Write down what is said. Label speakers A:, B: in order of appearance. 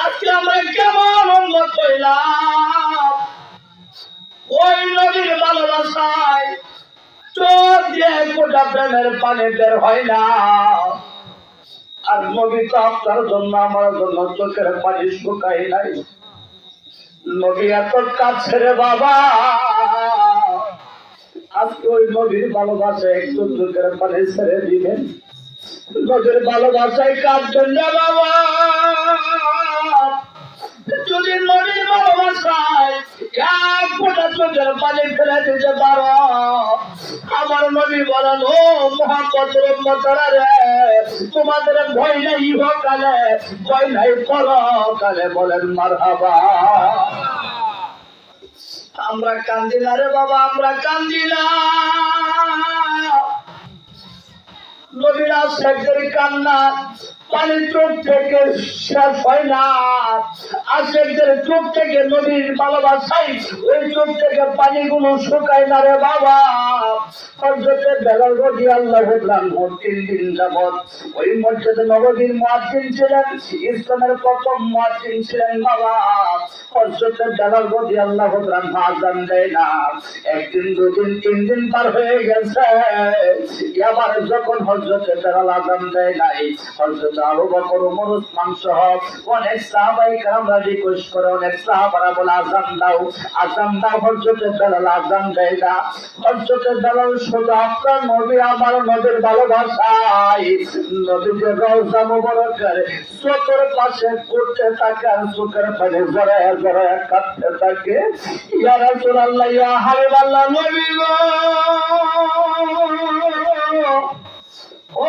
A: আজকে আমরা কেমন উন্নত হইলাম ওই নবীর ভালোবাসায় চোখ দিয়ে গোটা প্রেমের পানি বের হয় না। আর নবী তো আপনার জন্য আমার জন্য চোখের পানি শুকাই নাই। নবী এত কাছে রে বাবা, আজকে ওই নবীর ভালোবাসায় একটু চোখের পানি ছেড়ে দিবেন। নবীর ভালোবাসায় কাঁদবেন না বাবা। যদি নবীর ভালোবাসায় এক ফোঁটা চোখের পানি ফেলে দিতে পারো, আমার নবী বলেন ও মুহাম্মদের উম্মতরা রে, তোমাদের ভয় নাই ইহকালে, ভয় নাই পরকালে। বলেন মারহাবা। আমরা কান্দি না রে বাবা, আমরা কান্দি না। নবীর আশিকদের কান্না পানি চোখ থেকে শেষ হয় না। আশিকদের চোখ থেকে নবীর ভালোবাসাই ওই চোখ থেকে পানিগুলো শুকায় না রে বাবা। হযরতে বেলাল রাদিয়াল্লাহু আনহু 3 দিন যাবত ওই মসজিদে নববীর মুয়াজ্জিন ছিলেন, ইসলামের প্রথম মুয়াজ্জিন ছিলেন বাবা। হযরতে বেলাল রাদিয়াল্লাহু আনহু আযান দেয় না। একদিন, দুদিন, 3 দিন পার হয়ে গেছে। এবার যখন হযরতে বেলাল আযান দেয় নাই, হযরত আবু বকর, ওমর, ওসমান সহ অনেক সাহাবায়ে কেরামরা রিকোয়েস্ট করে, অনেক সাহাবারা বলে আযান দাও, আযান দাও। হযরতে বেলাল আযান দেয় না। হযরতে বেলাল শুধু আপনার নবী, আমার নবীর ভালোবাসায় নবীর রওজা মুবারকের চোখের পাশে করতে থাকে আর চোখের পাশে জড়ায় জড়ায় কাঁদতে থাকে। ইয়া রাসূলুল্লাহ, ইয়া হাবিবাল্লাহ, নবী গো। ও